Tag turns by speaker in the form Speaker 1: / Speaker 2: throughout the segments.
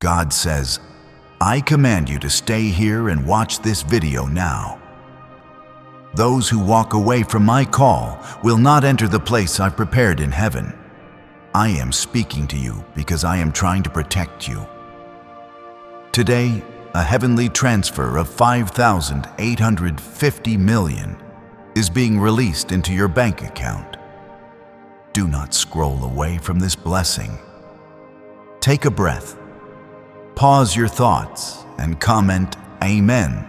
Speaker 1: God says, I command you to stay here and watch this video now. Those who walk away from my call will not enter the place I've prepared in heaven. I am speaking to you because I am trying to protect you. Today, a heavenly transfer of $5,850 million is being released into your bank account. Do not scroll away from this blessing. Take a breath, pause your thoughts, and comment Amen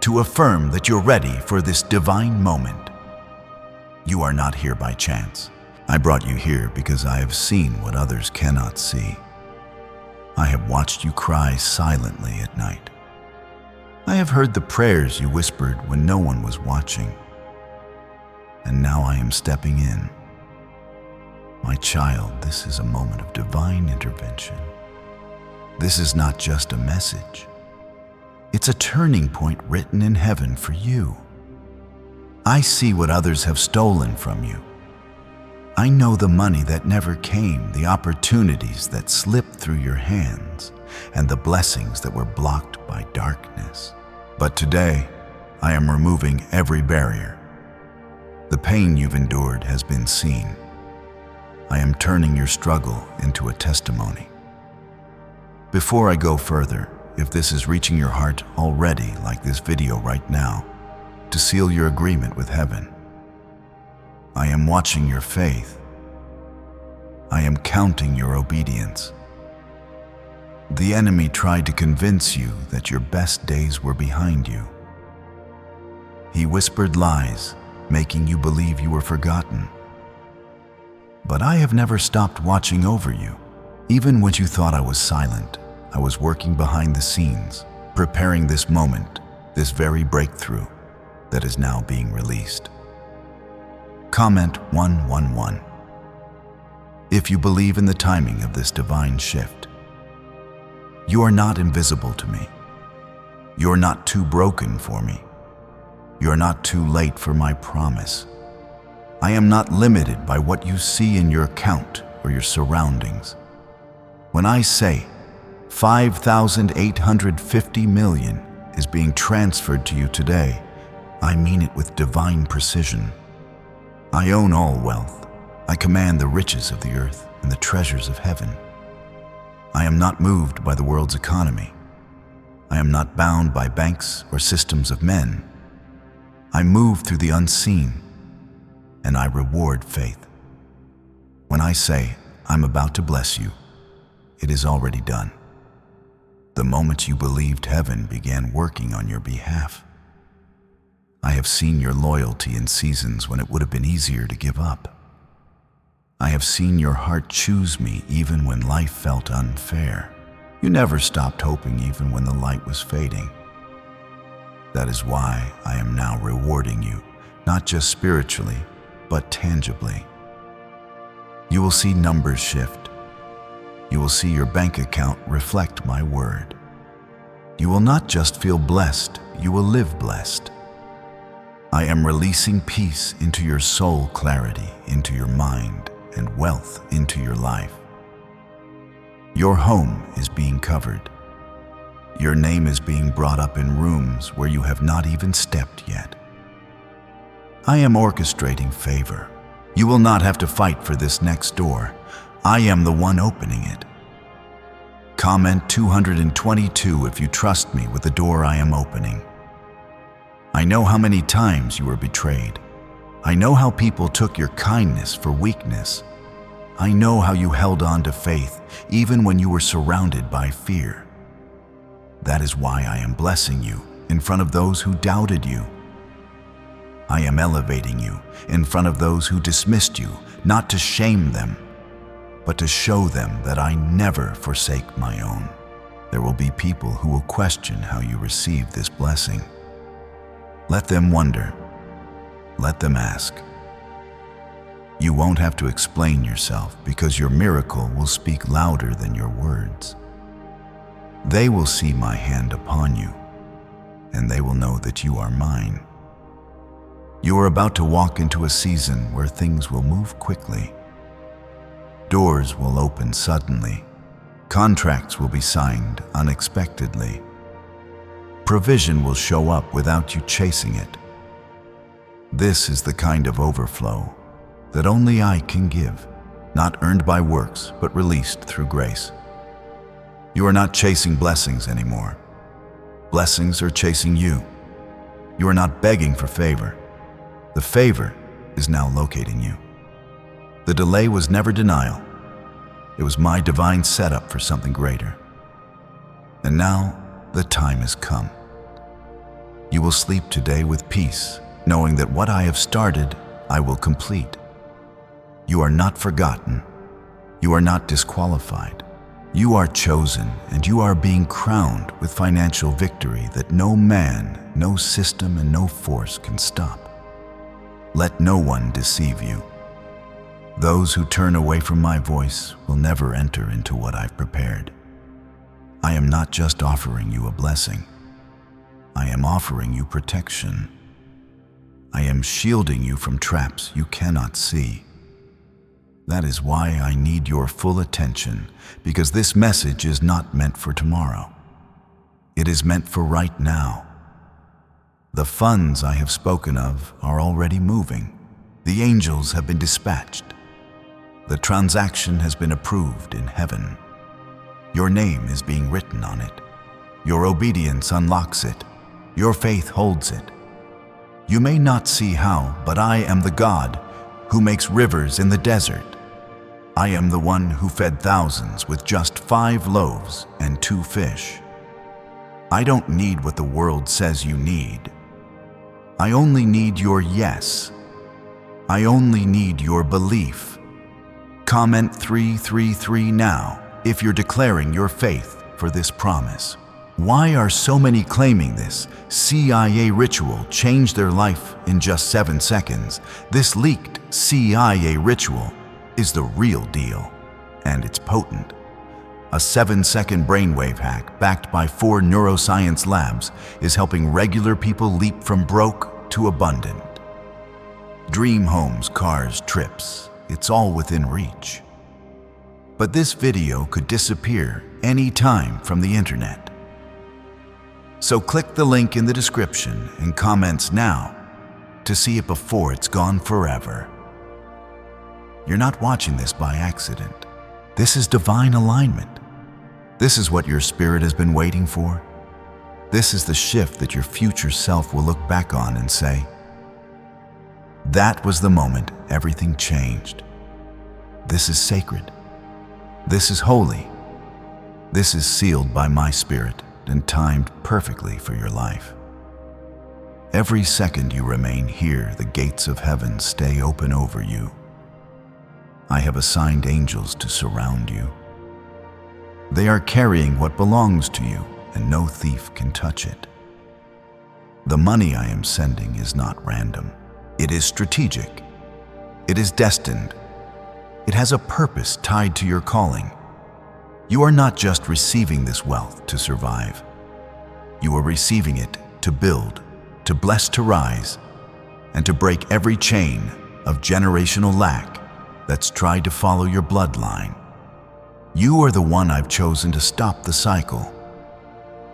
Speaker 1: to affirm that you're ready for this divine moment. You are not here by chance. I brought you here because I have seen what others cannot see. I have watched you cry silently at night. I have heard the prayers you whispered when no one was watching. And now I am stepping in. My child, this is a moment of divine intervention. This is not just a message. It's a turning point written in heaven for you. I see what others have stolen from you. I know the money that never came, the opportunities that slipped through your hands, and the blessings that were blocked by darkness. But today, I am removing every barrier. The pain you've endured has been seen. I am turning your struggle into a testimony. Before I go further, if this is reaching your heart already, like this video right now, to seal your agreement with heaven, I am watching your faith. I am counting your obedience. The enemy tried to convince you that your best days were behind you. He whispered lies, making you believe you were forgotten. But I have never stopped watching over you. Even when you thought I was silent, I was working behind the scenes, preparing this moment, this very breakthrough that is now being released. Comment 111 if you believe in the timing of this divine shift. You are not invisible to me. You're not too broken for me. You're not too late for my promise. I am not limited by what you see in your account or your surroundings. When I say $5,850 million is being transferred to you today, I mean it with divine precision. I own all wealth. I command the riches of the earth and the treasures of heaven. I am not moved by the world's economy. I am not bound by banks or systems of men. I move through the unseen, and I reward faith. When I say, I'm about to bless you, it is already done. The moment you believed heaven began working on your behalf. I have seen your loyalty in seasons when it would have been easier to give up. I have seen your heart choose me even when life felt unfair. You never stopped hoping even when the light was fading. That is why I am now rewarding you, not just spiritually, but tangibly. You will see numbers shift. You will see your bank account reflect my word. You will not just feel blessed, you will live blessed. I am releasing peace into your soul, clarity into your mind, and wealth into your life. Your home is being covered. Your name is being brought up in rooms where you have not even stepped yet. I am orchestrating favor. You will not have to fight for this next door. I am the one opening it. Comment 222 if you trust me with the door I am opening. I know how many times you were betrayed. I know how people took your kindness for weakness. I know how you held on to faith even when you were surrounded by fear. That is why I am blessing you in front of those who doubted you. I am elevating you in front of those who dismissed you, not to shame them, but to show them that I never forsake my own. There will be people who will question how you received this blessing. Let them wonder. Let them ask. You won't have to explain yourself because your miracle will speak louder than your words. They will see my hand upon you, and they will know that you are mine. You are about to walk into a season where things will move quickly. Doors will open suddenly. Contracts will be signed unexpectedly. Provision will show up without you chasing it. This is the kind of overflow that only I can give, not earned by works, but released through grace. You are not chasing blessings anymore. Blessings are chasing you. You are not begging for favor. The favor is now locating you. The delay was never denial. It was my divine setup for something greater. And now the time has come. You will sleep today with peace, knowing that what I have started, I will complete. You are not forgotten. You are not disqualified. You are chosen, and you are being crowned with financial victory that no man, no system, and no force can stop. Let no one deceive you. Those who turn away from my voice will never enter into what I've prepared. I am not just offering you a blessing. I am offering you protection. I am shielding you from traps you cannot see. That is why I need your full attention, because this message is not meant for tomorrow. It is meant for right now. The funds I have spoken of are already moving. The angels have been dispatched. The transaction has been approved in heaven. Your name is being written on it. Your obedience unlocks it. Your faith holds it. You may not see how, but I am the God who makes rivers in the desert. I am the one who fed thousands with just 5 loaves and 2 fish. I don't need what the world says you need. I only need your yes. I only need your belief. Comment 333 now if you're declaring your faith for this promise. Why are so many claiming this CIA ritual changed their life in just 7 seconds? This leaked CIA ritual is the real deal, and it's potent. A 7-second brainwave hack backed by 4 neuroscience labs is helping regular people leap from broke to abundant. Dream homes, cars, trips, it's all within reach. But this video could disappear any time from the internet. So click the link in the description and comments now to see it before it's gone forever. You're not watching this by accident. This is divine alignment. This is what your spirit has been waiting for. This is the shift that your future self will look back on and say, that was the moment everything changed. This is sacred. This is holy. This is sealed by my spirit and timed perfectly for your life. Every second you remain here, the gates of heaven stay open over you. I have assigned angels to surround you. They are carrying what belongs to you, and no thief can touch it. The money I am sending is not random. It is strategic. It is destined. It has a purpose tied to your calling. You are not just receiving this wealth to survive. You are receiving it to build, to bless, to rise, and to break every chain of generational lack that's tried to follow your bloodline. You are the one I've chosen to stop the cycle.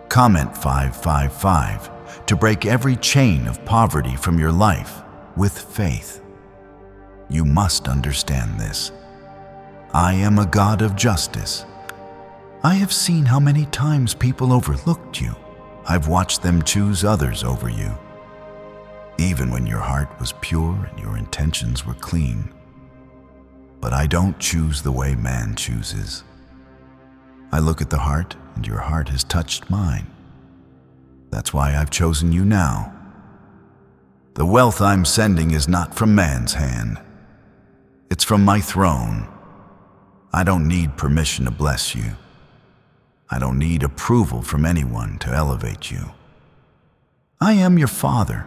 Speaker 1: Comment 555 to break every chain of poverty from your life with faith. You must understand this. I am a God of justice. I have seen how many times people overlooked you. I've watched them choose others over you, even when your heart was pure and your intentions were clean. But I don't choose the way man chooses. I look at the heart, and your heart has touched mine. That's why I've chosen you now. The wealth I'm sending is not from man's hand. It's from my throne. I don't need permission to bless you. I don't need approval from anyone to elevate you. I am your father.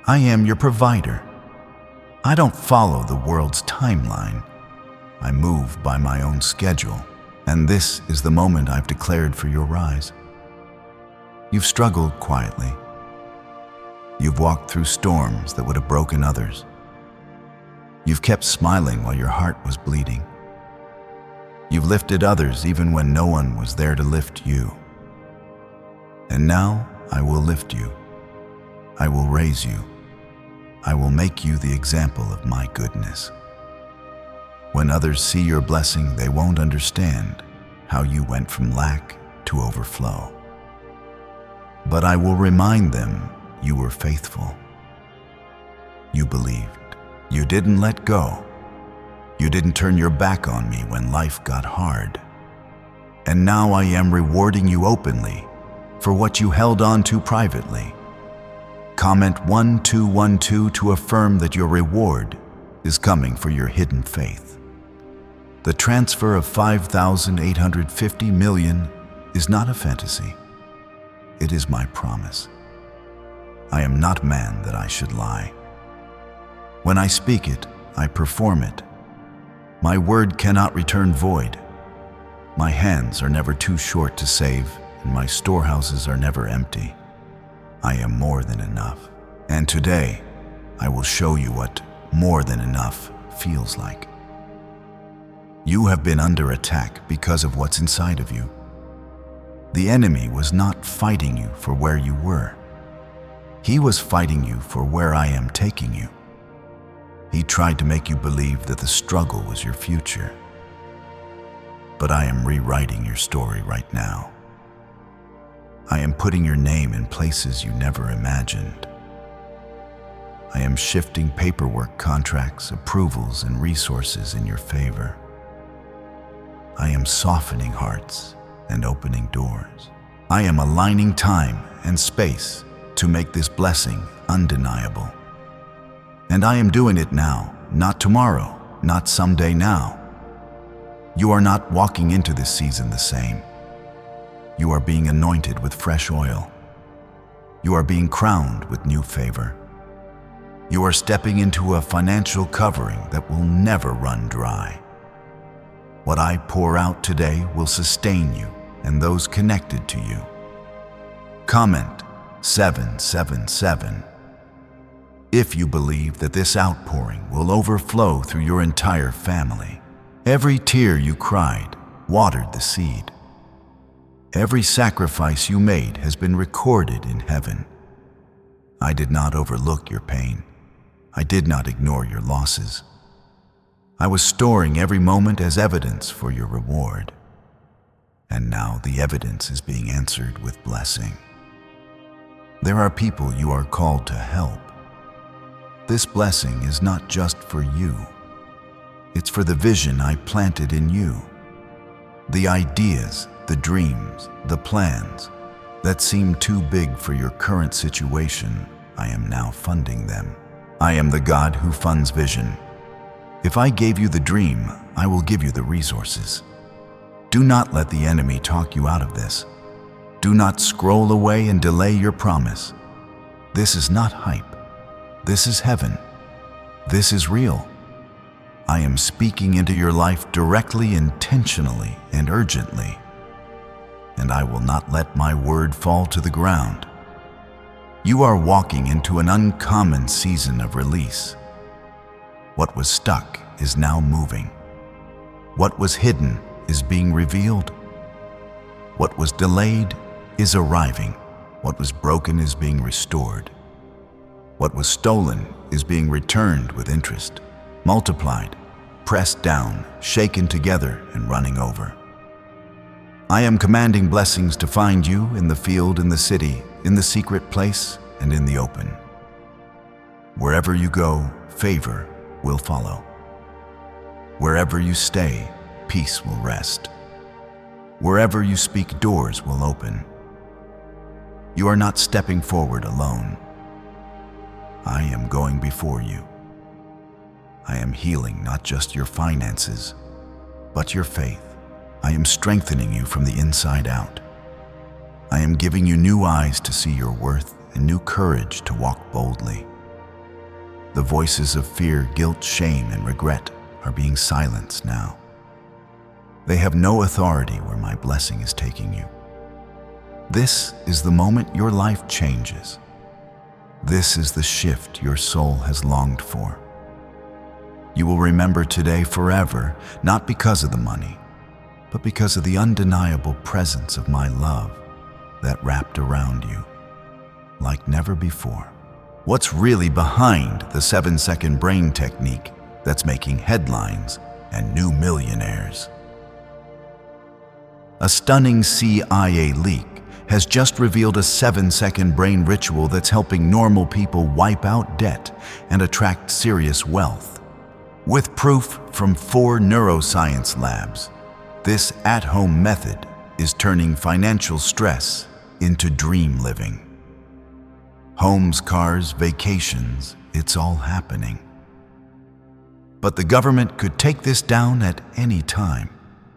Speaker 1: I am your provider. I don't follow the world's timeline. I move by my own schedule, and this is the moment I've declared for your rise. You've struggled quietly. You've walked through storms that would have broken others. You've kept smiling while your heart was bleeding. You've lifted others even when no one was there to lift you. And now I will lift you. I will raise you. I will make you the example of my goodness. When others see your blessing, they won't understand how you went from lack to overflow. But I will remind them you were faithful. You believed. You didn't let go. You didn't turn your back on me when life got hard. And now I am rewarding you openly for what you held on to privately. Comment 1212 to affirm that your reward is coming for your hidden faith. The transfer of 5,850 million is not a fantasy. It is my promise. I am not man that I should lie. When I speak it, I perform it. My word cannot return void. My hands are never too short to save, and my storehouses are never empty. I am more than enough. And today, I will show you what more than enough feels like. You have been under attack because of what's inside of you. The enemy was not fighting you for where you were. He was fighting you for where I am taking you. He tried to make you believe that the struggle was your future. But I am rewriting your story right now. I am putting your name in places you never imagined. I am shifting paperwork, contracts, approvals, and resources in your favor. I am softening hearts and opening doors. I am aligning time and space to make this blessing undeniable. And I am doing it now, not tomorrow, not someday now. You are not walking into this season the same. You are being anointed with fresh oil. You are being crowned with new favor. You are stepping into a financial covering that will never run dry. What I pour out today will sustain you and those connected to you. Comment 777 if you believe that this outpouring will overflow through your entire family. Every tear you cried watered the seed. Every sacrifice you made has been recorded in heaven. I did not overlook your pain. I did not ignore your losses. I was storing every moment as evidence for your reward. And now the evidence is being answered with blessing. There are people you are called to help. This blessing is not just for you. It's for the vision I planted in you. The ideas, the dreams, the plans that seem too big for your current situation, I am now funding them. I am the God who funds vision. If I gave you the dream, I will give you the resources. Do not let the enemy talk you out of this. Do not scroll away and delay your promise. This is not hype. This is heaven. This is real. I am speaking into your life directly, intentionally, and urgently. And I will not let my word fall to the ground. You are walking into an uncommon season of release. What was stuck is now moving. What was hidden is being revealed. What was delayed is arriving. What was broken is being restored. What was stolen is being returned with interest, multiplied, pressed down, shaken together, and running over. I am commanding blessings to find you in the field, in the city, in the secret place, and in the open. Wherever you go, favor will follow. Wherever you stay, peace will rest. Wherever you speak, doors will open. You are not stepping forward alone. I am going before you. I am healing not just your finances, but your faith. I am strengthening you from the inside out. I am giving you new eyes to see your worth and new courage to walk boldly. The voices of fear, guilt, shame, and regret are being silenced now. They have no authority where my blessing is taking you. This is the moment your life changes. This is the shift your soul has longed for. You will remember today forever, not because of the money, but because of the undeniable presence of my love that wrapped around you like never before. What's really behind the 7-second brain technique that's making headlines and new millionaires? A stunning CIA leak has just revealed a 7-second brain ritual that's helping normal people wipe out debt and attract serious wealth. With proof from 4 neuroscience labs, this at-home method is turning financial stress into dream living. Homes, cars, vacations, it's all happening. But the government could take this down at any time.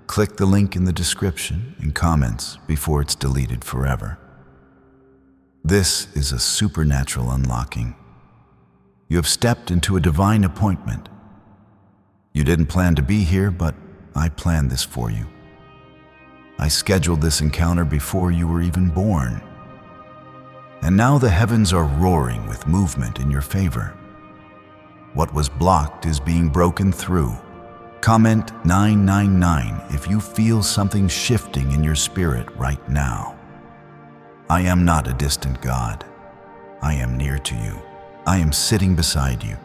Speaker 1: Click the link in the description and comments before it's deleted forever. This is a supernatural unlocking. You have stepped into a divine appointment. You didn't plan to be here, but I planned this for you. I scheduled this encounter before you were even born. And now the heavens are roaring with movement in your favor. What was blocked is being broken through. Comment 999 if you feel something shifting in your spirit right now. I am not a distant God. I am near to you. I am sitting beside you.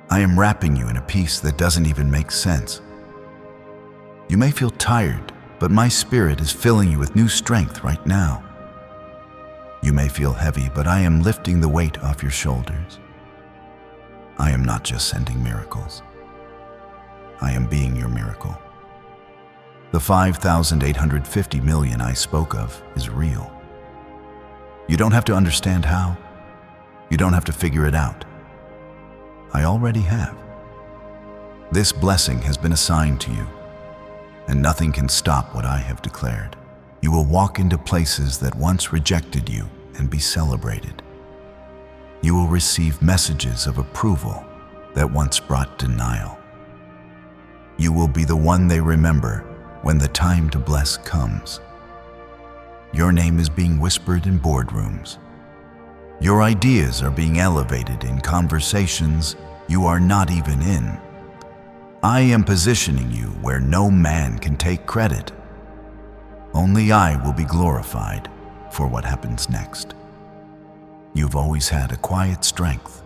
Speaker 1: I am wrapping you in a peace that doesn't even make sense. You may feel tired, but my spirit is filling you with new strength right now. You may feel heavy, but I am lifting the weight off your shoulders. I am not just sending miracles. I am being your miracle. The 5,850 million I spoke of is real. You don't have to understand how. You don't have to figure it out. I already have. This blessing has been assigned to you, and nothing can stop what I have declared. You will walk into places that once rejected you and be celebrated. You will receive messages of approval that once brought denial. You will be the one they remember when the time to bless comes. Your name is being whispered in boardrooms. Your ideas are being elevated in conversations you are not even in. I am positioning you where no man can take credit. Only I will be glorified for what happens next. You've always had a quiet strength.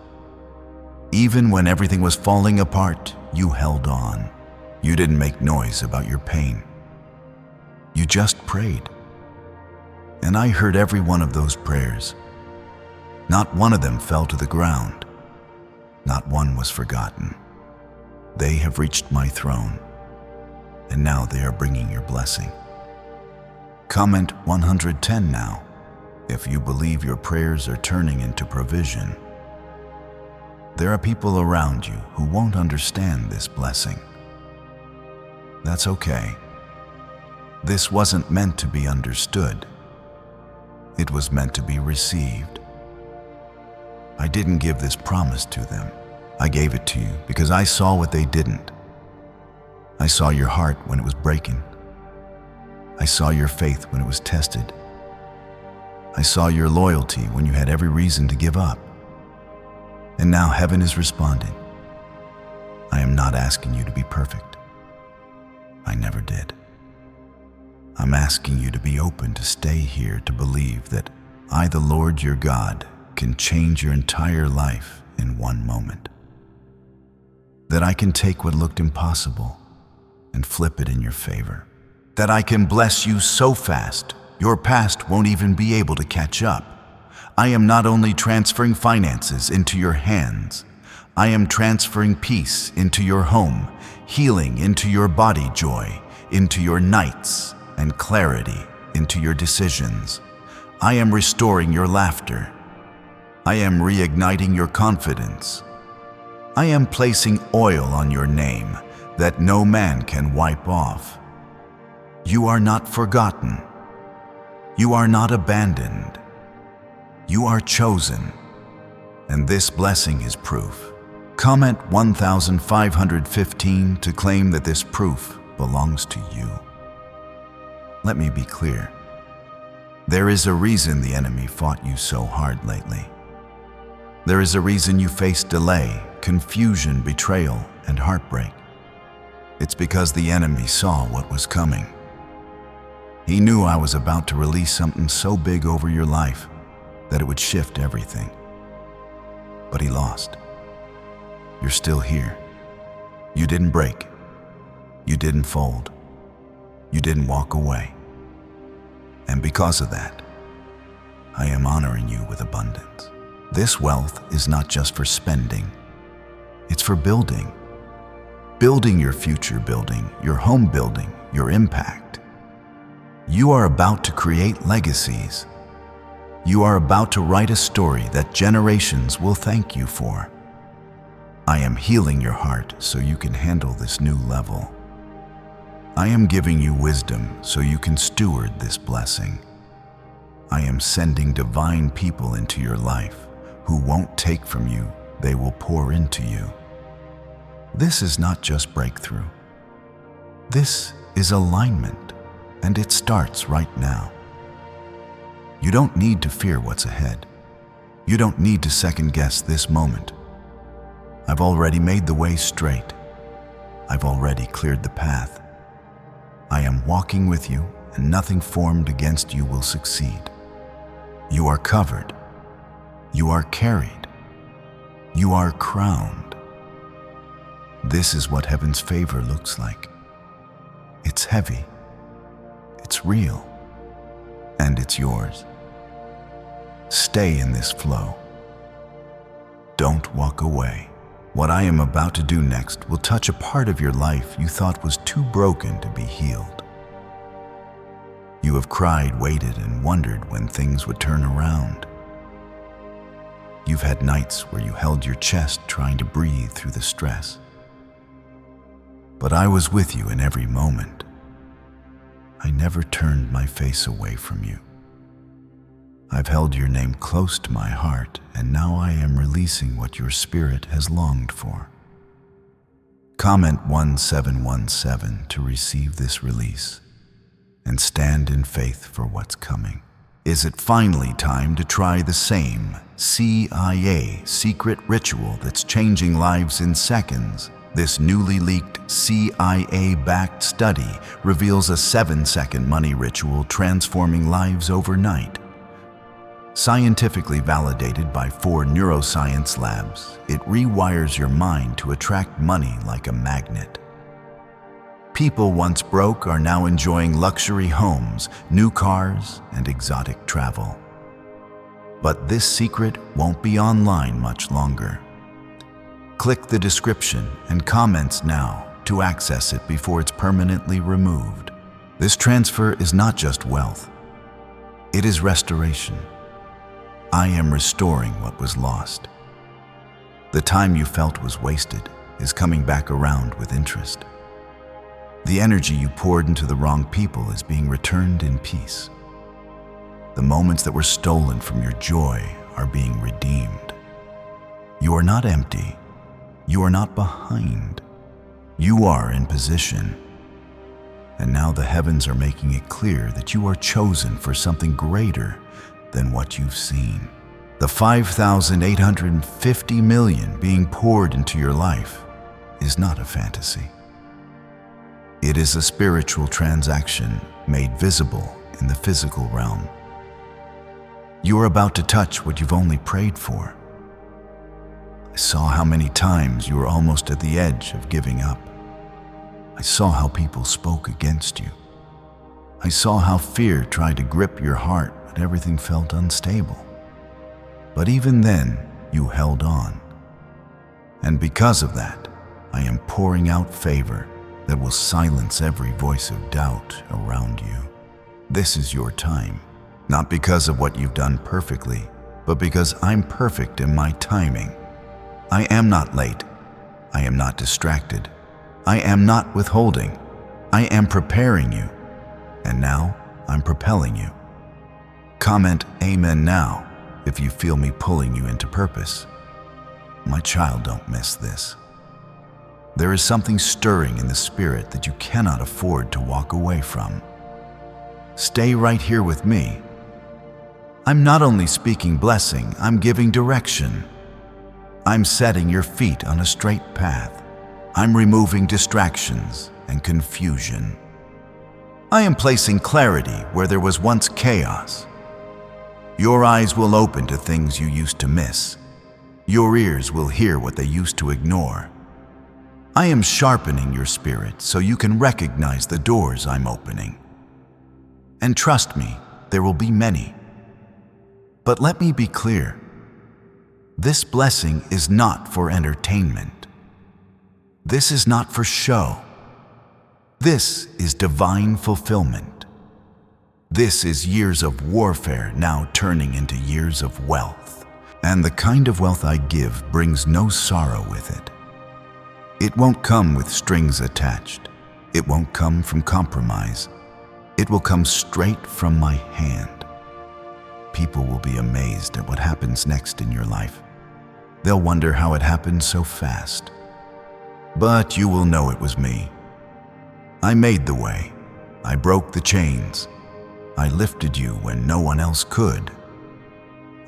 Speaker 1: Even when everything was falling apart, you held on. You didn't make noise about your pain. You just prayed. And I heard every one of those prayers. Not one of them fell to the ground. Not one was forgotten. They have reached my throne, and now they are bringing your blessing. Comment 110 now if you believe your prayers are turning into provision. There are people around you who won't understand this blessing. That's okay. This wasn't meant to be understood. It was meant to be received. I didn't give this promise to them. I gave it to you because I saw what they didn't. I saw your heart when it was breaking. I saw your faith when it was tested. I saw your loyalty when you had every reason to give up. And now heaven is responding. I am not asking you to be perfect. I never did. I'm asking you to be open to stay here to believe that I, the Lord your God, can change your entire life in one moment. That I can take what looked impossible and flip it in your favor. That I can bless you so fast, your past won't even be able to catch up. I am not only transferring finances into your hands, I am transferring peace into your home, healing into your body, joy into your nights, and clarity into your decisions. I am restoring your laughter. I am reigniting your confidence. I am placing oil on your name that no man can wipe off. You are not forgotten. You are not abandoned. You are chosen. And this blessing is proof. Comment 1515 to claim that this proof belongs to you. Let me be clear. There is a reason the enemy fought you so hard lately. There is a reason you faced delay, confusion, betrayal, and heartbreak. It's because the enemy saw what was coming. He knew I was about to release something so big over your life that it would shift everything. But he lost. You're still here. You didn't break. You didn't fold. You didn't walk away. And because of that, I am honoring you with abundance. This wealth is not just for spending. It's for building. Building your future, building your home, building your impact. You are about to create legacies. You are about to write a story that generations will thank you for. I am healing your heart so you can handle this new level. I am giving you wisdom so you can steward this blessing. I am sending divine people into your life who won't take from you, they will pour into you. This is not just breakthrough. This is alignment, and it starts right now. You don't need to fear what's ahead. You don't need to second-guess this moment. I've already made the way straight. I've already cleared the path. I am walking with you, and nothing formed against you will succeed. You are covered. You are carried. You are crowned. This is what heaven's favor looks like. It's heavy. It's real. And it's yours. Stay in this flow. Don't walk away. What I am about to do next will touch a part of your life you thought was too broken to be healed. You have cried, waited, and wondered when things would turn around. You've had nights where you held your chest trying to breathe through the stress. But I was with you in every moment. I never turned my face away from you. I've held your name close to my heart, and now I am releasing what your spirit has longed for. Comment 1717 to receive this release and stand in faith for what's coming. Is it finally time to try the same CIA secret ritual that's changing lives in seconds? This newly leaked CIA-backed study reveals a 7-second money ritual transforming lives overnight. Scientifically validated by 4 neuroscience labs, it rewires your mind to attract money like a magnet. People once broke are now enjoying luxury homes, new cars, and exotic travel. But this secret won't be online much longer. Click the description and comments now to access it before it's permanently removed. This transfer is not just wealth. It is restoration. I am restoring what was lost. The time you felt was wasted is coming back around with interest. The energy you poured into the wrong people is being returned in peace. The moments that were stolen from your joy are being redeemed. You are not empty. You are not behind. You are in position. And now the heavens are making it clear that you are chosen for something greater than what you've seen. The 5,850 million being poured into your life is not a fantasy. It is a spiritual transaction made visible in the physical realm. You are about to touch what you've only prayed for. I saw how many times you were almost at the edge of giving up. I saw how people spoke against you. I saw how fear tried to grip your heart, but everything felt unstable. But even then, you held on. And because of that, I am pouring out favor that will silence every voice of doubt around you. This is your time, not because of what you've done perfectly, but because I'm perfect in my timing. I am not late. I am not distracted. I am not withholding. I am preparing you. And now I'm propelling you. Comment Amen now if you feel me pulling you into purpose. My child, don't miss this. There is something stirring in the spirit that you cannot afford to walk away from. Stay right here with me. I'm not only speaking blessing, I'm giving direction. I'm setting your feet on a straight path. I'm removing distractions. and confusion. I am placing clarity where there was once chaos. Your eyes will open to things you used to miss. Your ears will hear what they used to ignore. I am sharpening your spirit so you can recognize the doors I'm opening. And trust me, there will be many. But let me be clear. This blessing is not for entertainment. This is not for show. This is divine fulfillment. This is years of warfare now turning into years of wealth. And the kind of wealth I give brings no sorrow with it. It won't come with strings attached. It won't come from compromise. It will come straight from my hand. People will be amazed at what happens next in your life. They'll wonder how it happened so fast. But you will know it was me. I made the way. I broke the chains. I lifted you when no one else could.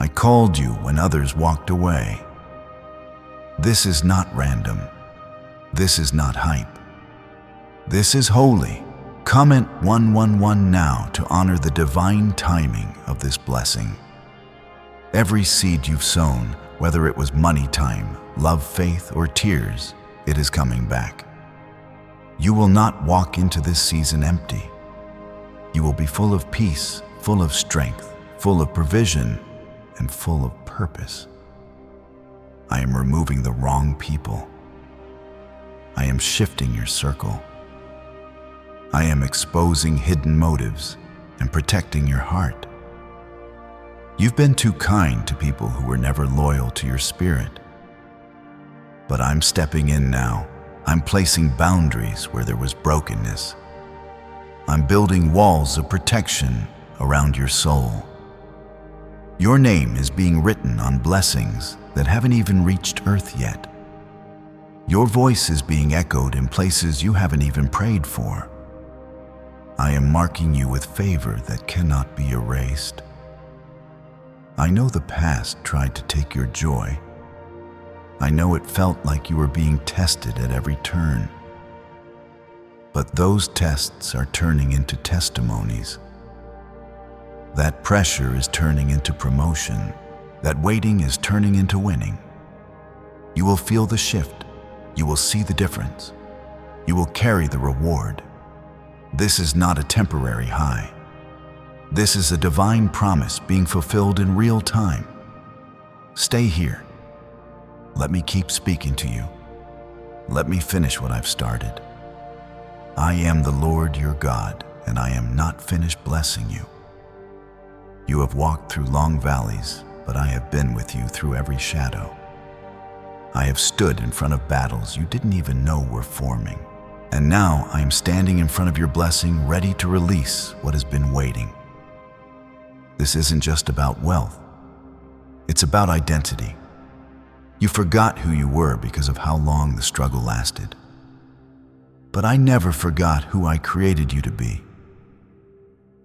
Speaker 1: I called you when others walked away. This is not random. This is not hype. This is holy. Comment 111 now to honor the divine timing of this blessing. Every seed you've sown, whether it was money time, love, faith, or tears, it is coming back. You will not walk into this season empty. You will be full of peace, full of strength, full of provision, and full of purpose. I am removing the wrong people. I am shifting your circle. I am exposing hidden motives and protecting your heart. You've been too kind to people who were never loyal to your spirit. But I'm stepping in now. I'm placing boundaries where there was brokenness. I'm building walls of protection around your soul. Your name is being written on blessings that haven't even reached earth yet. Your voice is being echoed in places you haven't even prayed for. I am marking you with favor that cannot be erased. I know the past tried to take your joy. I know it felt like you were being tested at every turn. But those tests are turning into testimonies. That pressure is turning into promotion. That waiting is turning into winning. You will feel the shift. You will see the difference. You will carry the reward. This is not a temporary high. This is a divine promise being fulfilled in real time. Stay here. Let me keep speaking to you. Let me finish what I've started. I am the Lord your God, and I am not finished blessing you. You have walked through long valleys, but I have been with you through every shadow. I have stood in front of battles you didn't even know were forming. And now I am standing in front of your blessing, ready to release what has been waiting. This isn't just about wealth. It's about identity. You forgot who you were because of how long the struggle lasted. But I never forgot who I created you to be.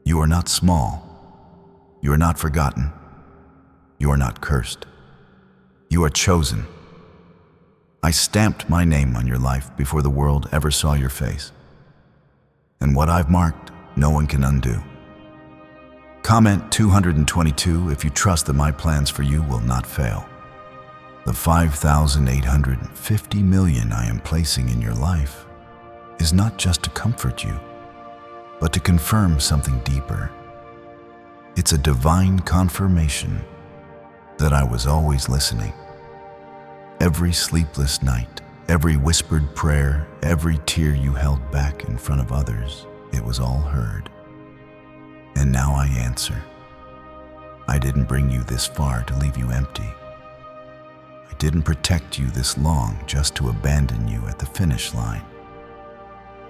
Speaker 1: You are not small. You are not forgotten. You are not cursed. You are chosen. I stamped my name on your life before the world ever saw your face. And what I've marked, no one can undo. Comment 222 if you trust that my plans for you will not fail. The 5,850 million I am placing in your life is not just to comfort you, but to confirm something deeper. It's a divine confirmation that I was always listening. Every sleepless night, every whispered prayer, every tear you held back in front of others, it was all heard. And now I answer. I didn't bring you this far to leave you empty. I didn't protect you this long just to abandon you at the finish line.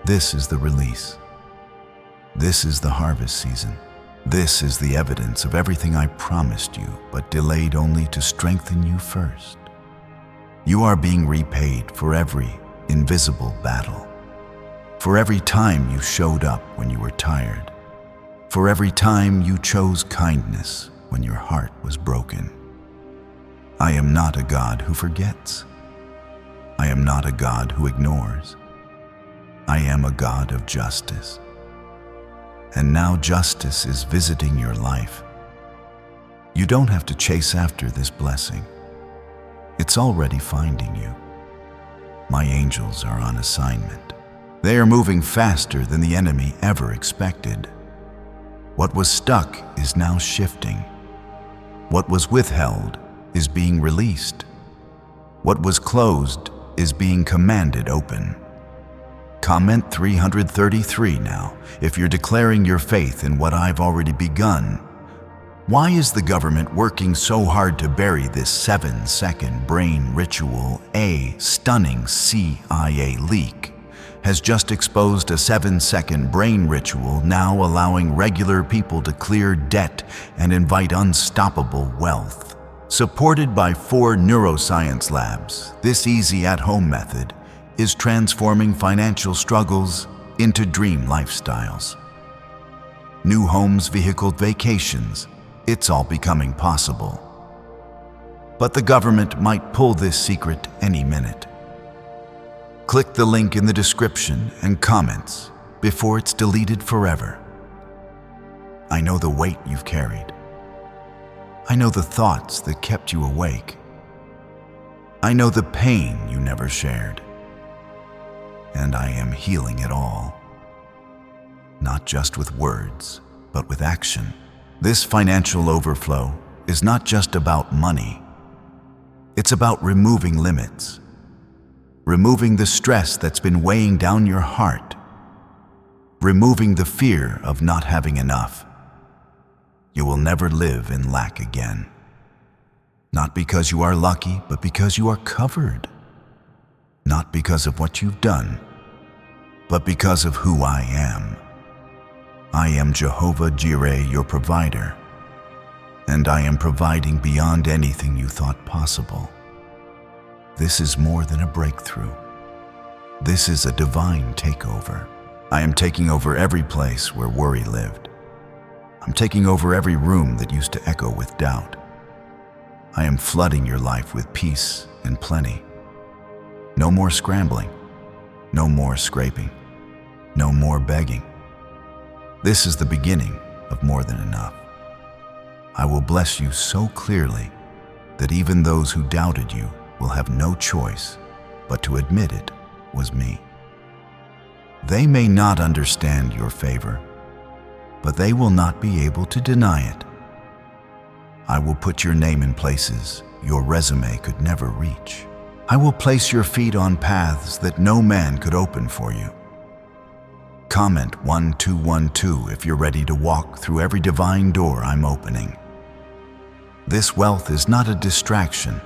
Speaker 1: This is the release. This is the harvest season. This is the evidence of everything I promised you, but delayed only to strengthen you first. You are being repaid for every invisible battle, for every time you showed up when you were tired, for every time you chose kindness when your heart was broken. I am not a God who forgets. I am not a God who ignores. I am a God of justice. And now justice is visiting your life. You don't have to chase after this blessing. It's already finding you. My angels are on assignment. They are moving faster than the enemy ever expected. What was stuck is now shifting. What was withheld is being released. What was closed is being commanded open. Comment 333 now if you're declaring your faith in what I've already begun. Why is the government working so hard to bury this 7-second brain ritual? A stunning CIA leak has just exposed a 7-second brain ritual, now allowing regular people to clear debt and invite unstoppable wealth. Supported by 4 neuroscience labs, this easy at-home method is transforming financial struggles into dream lifestyles. New homes, vehicles, vacations, it's all becoming possible. But the government might pull this secret any minute. Click the link in the description and comments before it's deleted forever. I know the weight you've carried. I know the thoughts that kept you awake. I know the pain you never shared. And I am healing it all. Not just with words, but with action. This financial overflow is not just about money. It's about removing limits, removing the stress that's been weighing down your heart, removing the fear of not having enough. You will never live in lack again. Not because you are lucky, but because you are covered. Not because of what you've done, but because of who I am. I am Jehovah Jireh, your provider, and I am providing beyond anything you thought possible. This is more than a breakthrough. This is a divine takeover. I am taking over every place where worry lived. I'm taking over every room that used to echo with doubt. I am flooding your life with peace and plenty. No more scrambling, no more scraping, no more begging. This is the beginning of more than enough. I will bless you so clearly that even those who doubted you will have no choice but to admit it was me. They may not understand your favor, but they will not be able to deny it. I will put your name in places your resume could never reach. I will place your feet on paths that no man could open for you. Comment 1212 if you're ready to walk through every divine door I'm opening. This wealth is not a distraction.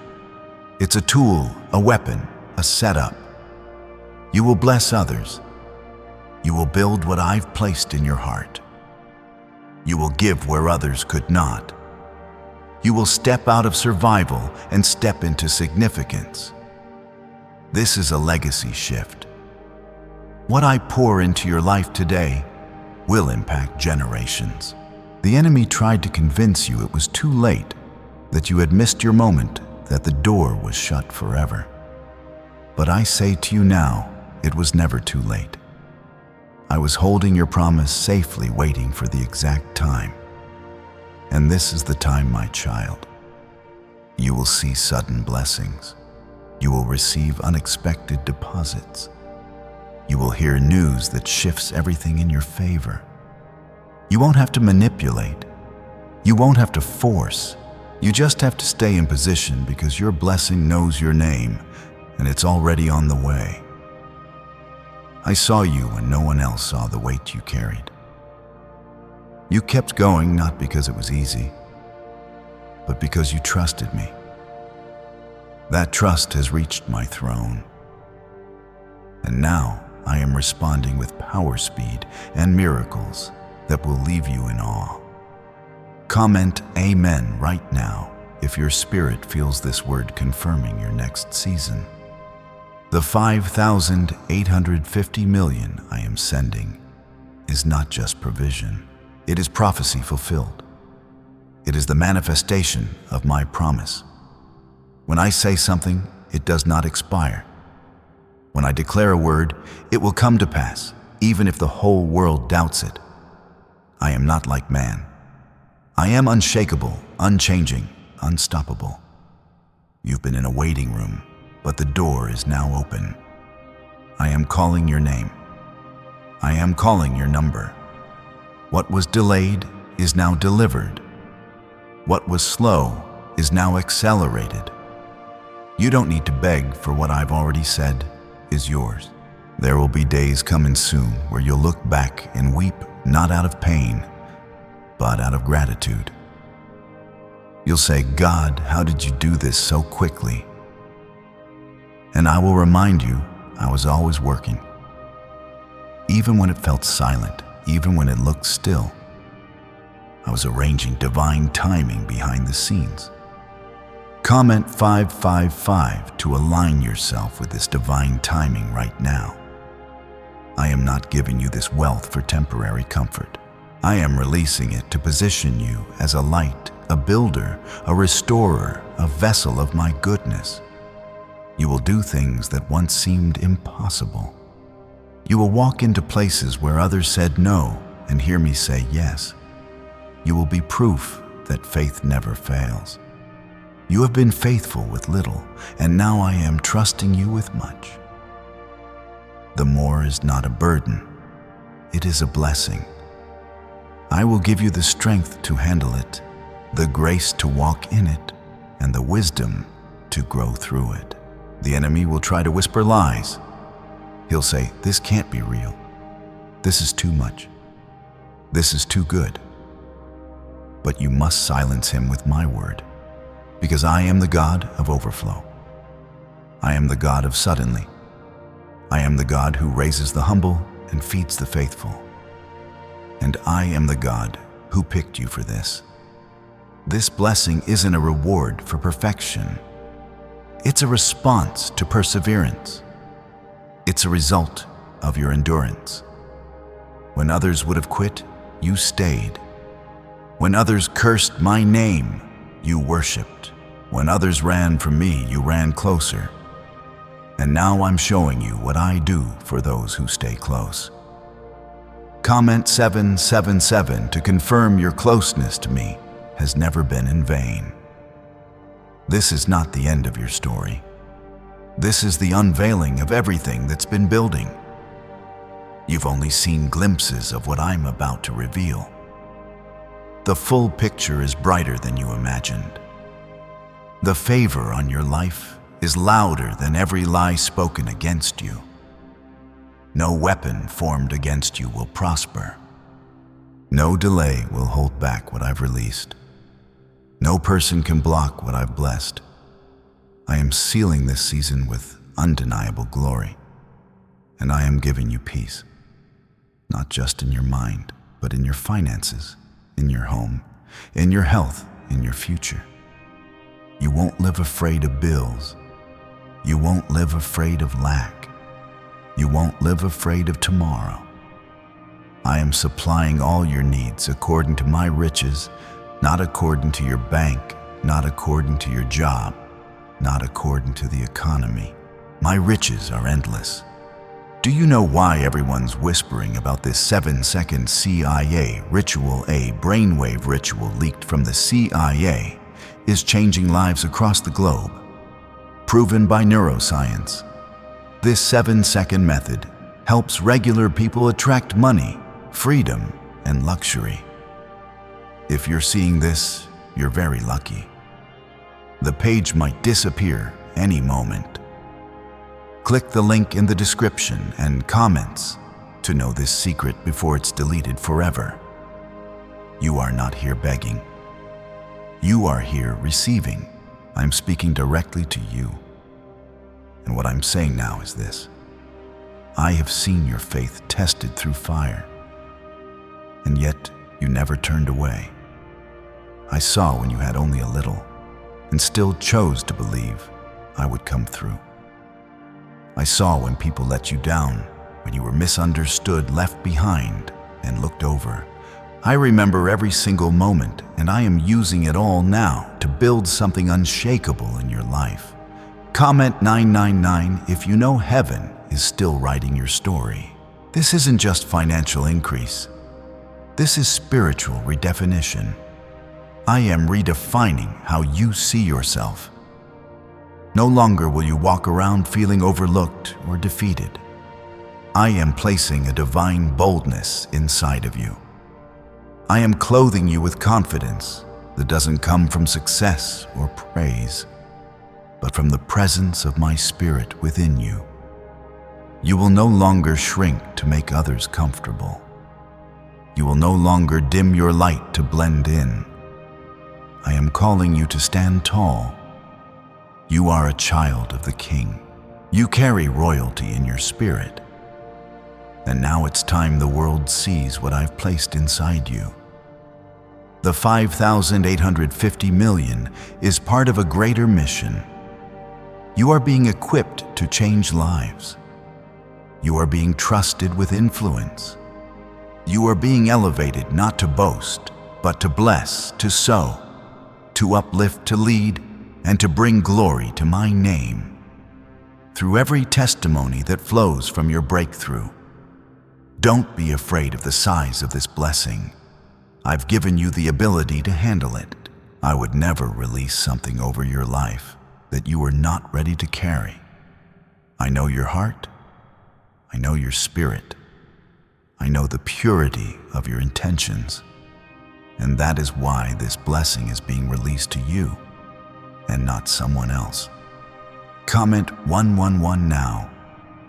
Speaker 1: It's a tool, a weapon, a setup. You will bless others. You will build what I've placed in your heart. You will give where others could not. You will step out of survival and step into significance. This is a legacy shift. What I pour into your life today will impact generations. The enemy tried to convince you it was too late, that you had missed your moment, that the door was shut forever. But I say to you now, it was never too late. I was holding your promise safely, waiting for the exact time. And this is the time, my child. You will see sudden blessings. You will receive unexpected deposits. You will hear news that shifts everything in your favor. You won't have to manipulate. You won't have to force. You just have to stay in position because your blessing knows your name and it's already on the way. I saw you when no one else saw the weight you carried. You kept going not because it was easy, but because you trusted me. That trust has reached my throne. And now I am responding with power, speed, and miracles that will leave you in awe. Comment Amen right now if your spirit feels this word confirming your next season. The 5,850 million I am sending is not just provision. It is prophecy fulfilled. It is the manifestation of my promise. When I say something, it does not expire. When I declare a word, it will come to pass, even if the whole world doubts it. I am not like man. I am unshakable, unchanging, unstoppable. You've been in a waiting room, but the door is now open. I am calling your name. I am calling your number. What was delayed is now delivered. What was slow is now accelerated. You don't need to beg for what I've already said is yours. There will be days coming soon where you'll look back and weep, not out of pain, but out of gratitude. You'll say, God, how did you do this so quickly? And I will remind you, I was always working. Even when it felt silent, even when it looked still, I was arranging divine timing behind the scenes. Comment 555 to align yourself with this divine timing right now. I am not giving you this wealth for temporary comfort. I am releasing it to position you as a light, a builder, a restorer, a vessel of my goodness. You will do things that once seemed impossible. You will walk into places where others said no and hear me say yes. You will be proof that faith never fails. You have been faithful with little, and now I am trusting you with much. The more is not a burden, it is a blessing. I will give you the strength to handle it, the grace to walk in it, and the wisdom to grow through it. The enemy will try to whisper lies. He'll say, this can't be real. This is too much. This is too good. But you must silence him with my word, because I am the God of overflow. I am the God of suddenly. I am the God who raises the humble and feeds the faithful. And I am the God who picked you for this. This blessing isn't a reward for perfection. It's a response to perseverance. It's a result of your endurance. When others would have quit, you stayed. When others cursed my name, you worshiped. When others ran from me, you ran closer. And now I'm showing you what I do for those who stay close. Comment 777 to confirm your closeness to me has never been in vain. This is not the end of your story. This is the unveiling of everything that's been building. You've only seen glimpses of what I'm about to reveal. The full picture is brighter than you imagined. The favor on your life is louder than every lie spoken against you. No weapon formed against you will prosper. No delay will hold back what I've released. No person can block what I've blessed. I am sealing this season with undeniable glory, and I am giving you peace, not just in your mind, but in your finances, in your home, in your health, in your future. You won't live afraid of bills. You won't live afraid of lack. You won't live afraid of tomorrow. I am supplying all your needs according to my riches, not according to your bank, not according to your job, not according to the economy. My riches are endless. Do you know why everyone's whispering about this 7-second CIA Ritual A brainwave ritual leaked from the CIA is changing lives across the globe? Proven by neuroscience. This 7-second method helps regular people attract money, freedom, and luxury. If you're seeing this, you're very lucky. The page might disappear any moment. Click the link in the description and comments to know this secret before it's deleted forever. You are not here begging. You are here receiving. I'm speaking directly to you. And what I'm saying now is this. I have seen your faith tested through fire, and yet you never turned away. I saw when you had only a little, and still chose to believe I would come through. I saw when people let you down, when you were misunderstood, left behind, and looked over. I remember every single moment, and I am using it all now to build something unshakable in your life. Comment 999 if you know heaven is still writing your story. This isn't just financial increase. This is spiritual redefinition. I am redefining how you see yourself. No longer will you walk around feeling overlooked or defeated. I am placing a divine boldness inside of you. I am clothing you with confidence that doesn't come from success or praise, but from the presence of my Spirit within you. You will no longer shrink to make others comfortable. You will no longer dim your light to blend in. I am calling you to stand tall. You are a child of the King. You carry royalty in your spirit. And now it's time the world sees what I've placed inside you. The 5,850 million is part of a greater mission. You are being equipped to change lives. You are being trusted with influence. You are being elevated not to boast, but to bless, to sow, to uplift, to lead, and to bring glory to my name. Through every testimony that flows from your breakthrough, don't be afraid of the size of this blessing. I've given you the ability to handle it. I would never release something over your life that you are not ready to carry. I know your heart. I know your spirit. I know the purity of your intentions. And that is why this blessing is being released to you and not someone else. Comment 111 now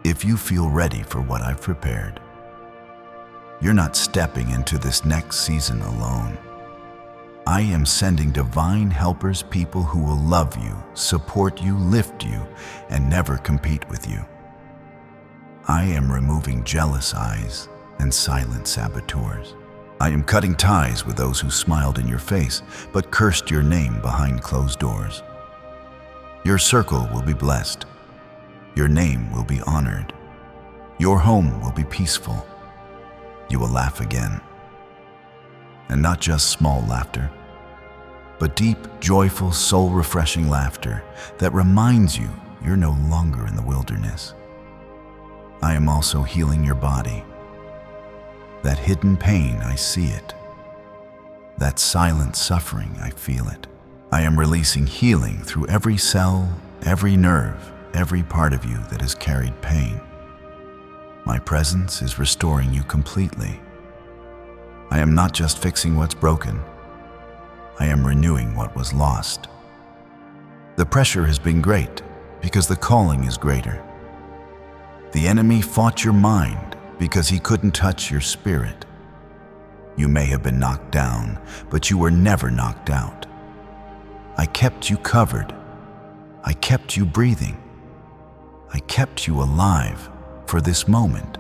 Speaker 1: if you feel ready for what I've prepared. You're not stepping into this next season alone. I am sending divine helpers, people who will love you, support you, lift you, and never compete with you. I am removing jealous eyes and silent saboteurs. I am cutting ties with those who smiled in your face but cursed your name behind closed doors. Your circle will be blessed. Your name will be honored. Your home will be peaceful. You will laugh again. And not just small laughter, but deep, joyful, soul-refreshing laughter that reminds you you're no longer in the wilderness. I am also healing your body. That hidden pain, I see it. That silent suffering, I feel it. I am releasing healing through every cell, every nerve, every part of you that has carried pain. My presence is restoring you completely. I am not just fixing what's broken. I am renewing what was lost. The pressure has been great because the calling is greater. The enemy fought your mind because he couldn't touch your spirit. You may have been knocked down, but you were never knocked out. I kept you covered. I kept you breathing. I kept you alive for this moment.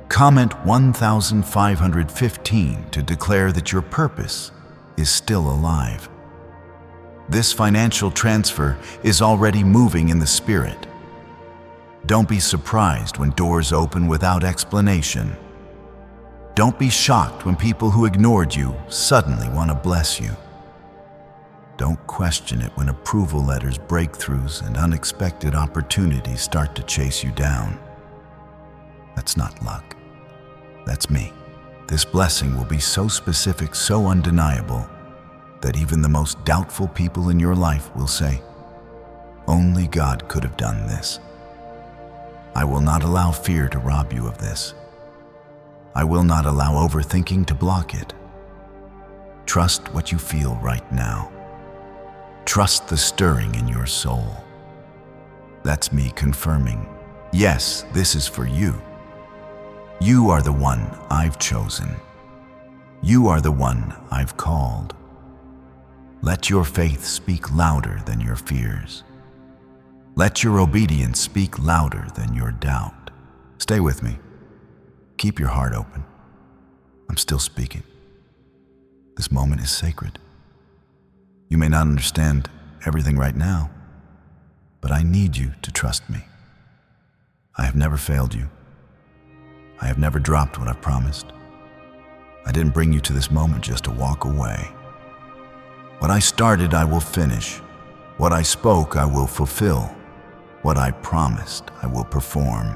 Speaker 1: Comment 1,515 to declare that your purpose is still alive. This financial transfer is already moving in the spirit. Don't be surprised when doors open without explanation. Don't be shocked when people who ignored you suddenly want to bless you. Don't question it when approval letters, breakthroughs, and unexpected opportunities start to chase you down. That's not luck. That's me. This blessing will be so specific, so undeniable, that even the most doubtful people in your life will say, "Only God could have done this." I will not allow fear to rob you of this. I will not allow overthinking to block it. Trust what you feel right now. Trust the stirring in your soul. That's me confirming, yes, this is for you. You are the one I've chosen. You are the one I've called. Let your faith speak louder than your fears. Let your obedience speak louder than your doubt. Stay with me. Keep your heart open. I'm still speaking. This moment is sacred. You may not understand everything right now, but I need you to trust me. I have never failed you. I have never dropped what I've promised. I didn't bring you to this moment just to walk away. What I started, I will finish. What I spoke, I will fulfill. What I promised, I will perform.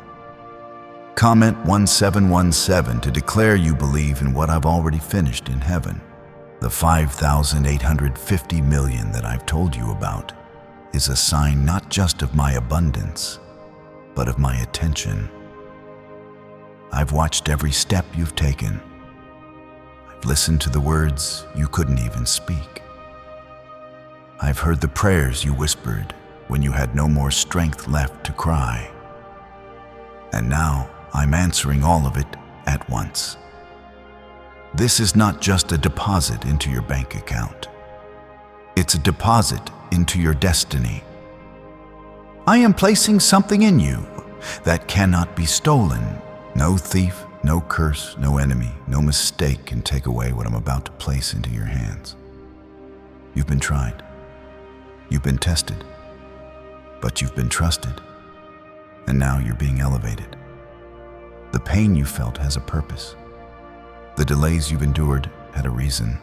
Speaker 1: Comment 1717 to declare you believe in what I've already finished in heaven. The 5,850 million that I've told you about is a sign not just of my abundance, but of my attention. I've watched every step you've taken. I've listened to the words you couldn't even speak. I've heard the prayers you whispered when you had no more strength left to cry. And now I'm answering all of it at once. This is not just a deposit into your bank account. It's a deposit into your destiny. I am placing something in you that cannot be stolen. No thief, no curse, no enemy, no mistake can take away what I'm about to place into your hands. You've been tried. You've been tested. But you've been trusted. And now you're being elevated. The pain you felt has a purpose. The delays you've endured had a reason.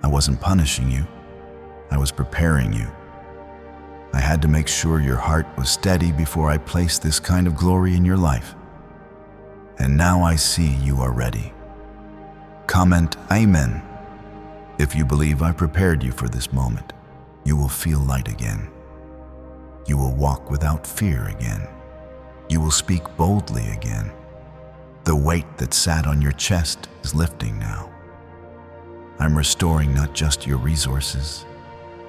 Speaker 1: I wasn't punishing you. I was preparing you. I had to make sure your heart was steady before I placed this kind of glory in your life. And now I see you are ready. Comment Amen if you believe I prepared you for this moment. You will feel light again. You will walk without fear again. You will speak boldly again. The weight that sat on your chest is lifting now. I'm restoring not just your resources,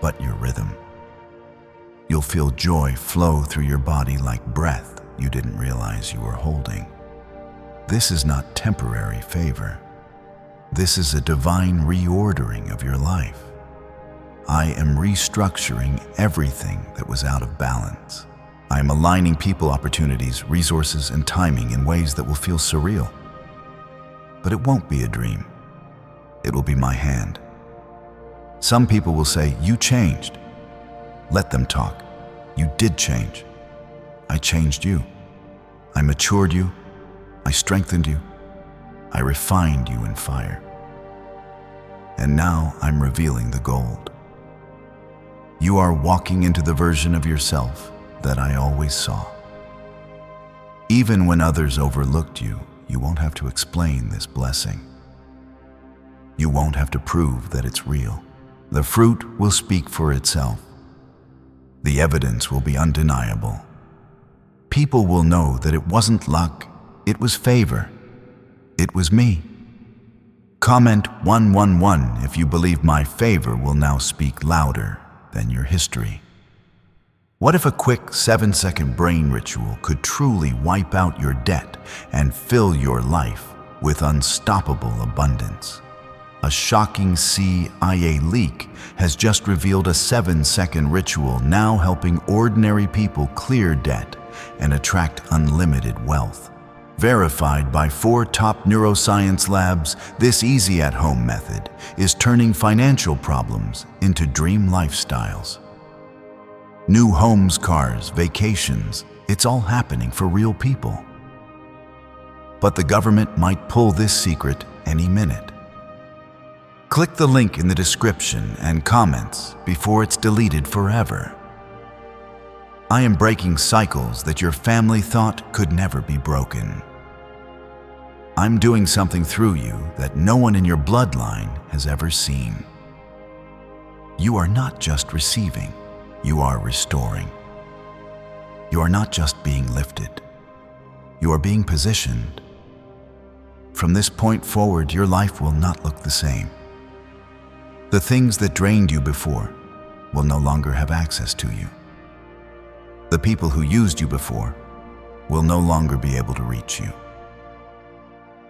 Speaker 1: but your rhythm. You'll feel joy flow through your body like breath you didn't realize you were holding. This is not temporary favor. This is a divine reordering of your life. I am restructuring everything that was out of balance. I am aligning people, opportunities, resources, and timing in ways that will feel surreal. But it won't be a dream. It will be my hand. Some people will say, "You changed." Let them talk. You did change. I changed you. I matured you. I strengthened you. I refined you in fire. And now I'm revealing the gold. You are walking into the version of yourself that I always saw. Even when others overlooked you, you won't have to explain this blessing. You won't have to prove that it's real. The fruit will speak for itself. The evidence will be undeniable. People will know that it wasn't luck, it was favor. It was me. Comment 111 if you believe my favor will now speak louder than your history. What if a quick 7-second brain ritual could truly wipe out your debt and fill your life with unstoppable abundance? A shocking CIA leak has just revealed a 7-second ritual now helping ordinary people clear debt and attract unlimited wealth. Verified by 4 top neuroscience labs, this easy at-home method is turning financial problems into dream lifestyles. New homes, cars, vacations, it's all happening for real people. But the government might pull this secret any minute. Click the link in the description and comments before it's deleted forever. I am breaking cycles that your family thought could never be broken. I'm doing something through you that no one in your bloodline has ever seen. You are not just receiving, you are restoring. You are not just being lifted, you are being positioned. From this point forward, your life will not look the same. The things that drained you before will no longer have access to you. The people who used you before will no longer be able to reach you.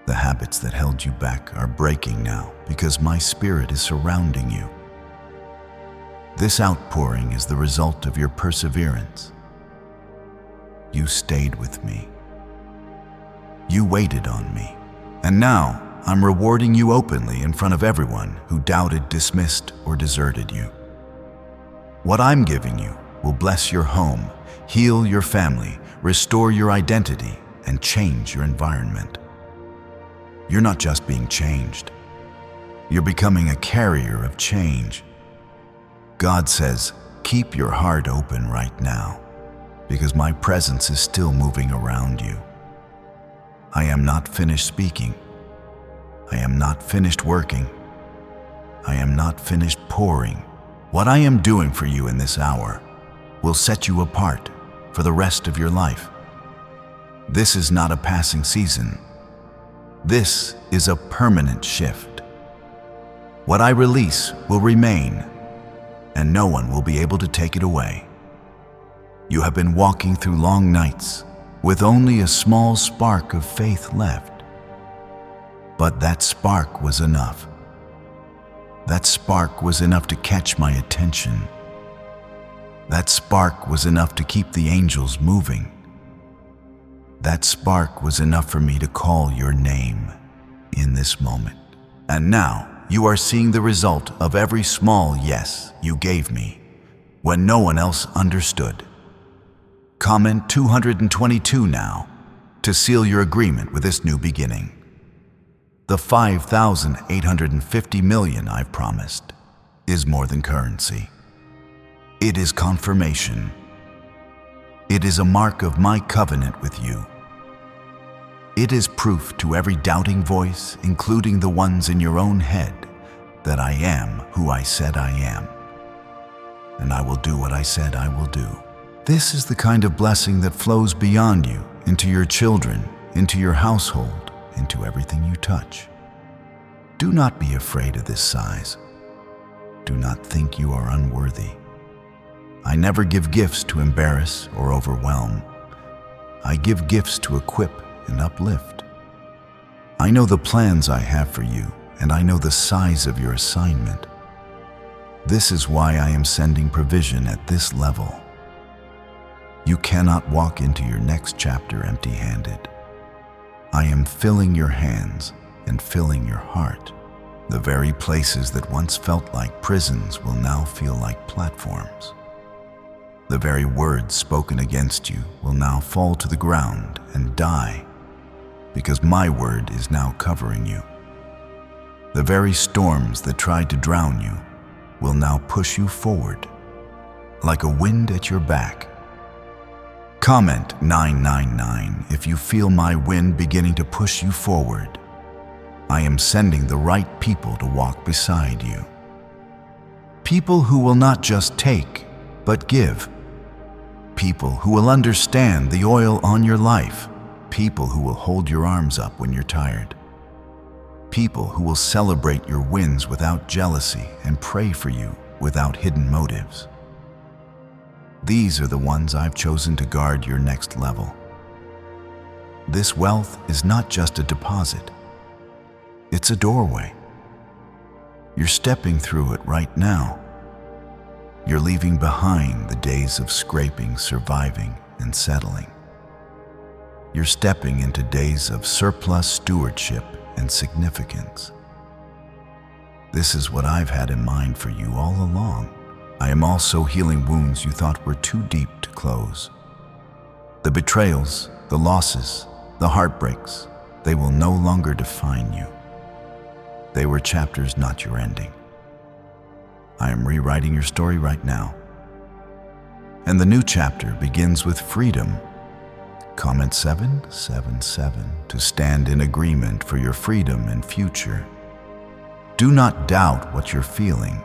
Speaker 1: The habits that held you back are breaking now because my spirit is surrounding you. This outpouring is the result of your perseverance. You stayed with me. You waited on me. And now I'm rewarding you openly in front of everyone who doubted, dismissed, or deserted you. What I'm giving you will bless your home, heal your family, restore your identity, and change your environment. You're not just being changed. You're becoming a carrier of change. God says, keep your heart open right now, because my presence is still moving around you. I am not finished speaking. I am not finished working. I am not finished pouring. What I am doing for you in this hour will set you apart for the rest of your life. This is not a passing season. This is a permanent shift. What I release will remain, and no one will be able to take it away. You have been walking through long nights with only a small spark of faith left. But that spark was enough. That spark was enough to catch my attention. That spark was enough to keep the angels moving. That spark was enough for me to call your name in this moment. And now you are seeing the result of every small yes you gave me when no one else understood. Comment 222 now to seal your agreement with this new beginning. The 5,850 million I've promised is more than currency. It is confirmation. It is a mark of my covenant with you. It is proof to every doubting voice, including the ones in your own head, that I am who I said I am. And I will do what I said I will do. This is the kind of blessing that flows beyond you, into your children, into your household, into everything you touch. Do not be afraid of this size. Do not think you are unworthy. I never give gifts to embarrass or overwhelm. I give gifts to equip and uplift. I know the plans I have for you, and I know the size of your assignment. This is why I am sending provision at this level. You cannot walk into your next chapter empty-handed. I am filling your hands and filling your heart. The very places that once felt like prisons will now feel like platforms. The very words spoken against you will now fall to the ground and die, because my word is now covering you. The very storms that tried to drown you will now push you forward, like a wind at your back. Comment 999 if you feel my wind beginning to push you forward. I am sending the right people to walk beside you. People who will not just take, but give. People who will understand the oil on your life. People who will hold your arms up when you're tired. People who will celebrate your wins without jealousy and pray for you without hidden motives. These are the ones I've chosen to guard your next level. This wealth is not just a deposit. It's a doorway. You're stepping through it right now. You're leaving behind the days of scraping, surviving, and settling. You're stepping into days of surplus stewardship and significance. This is what I've had in mind for you all along. I am also healing wounds you thought were too deep to close. The betrayals, the losses, the heartbreaks, they will no longer define you. They were chapters, not your ending. I am rewriting your story right now. And the new chapter begins with freedom. Comment 777 to stand in agreement for your freedom and future. Do not doubt what you're feeling.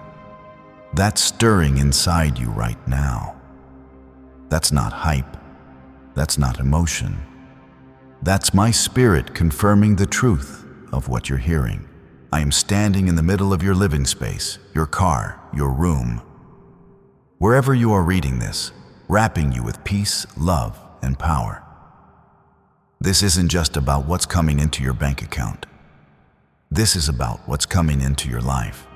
Speaker 1: That's stirring inside you right now. That's not hype. That's not emotion. That's my spirit confirming the truth of what you're hearing. I am standing in the middle of your living space, your car, your room. Wherever you are reading this, wrapping you with peace, love, and power. This isn't just about what's coming into your bank account. This is about what's coming into your life.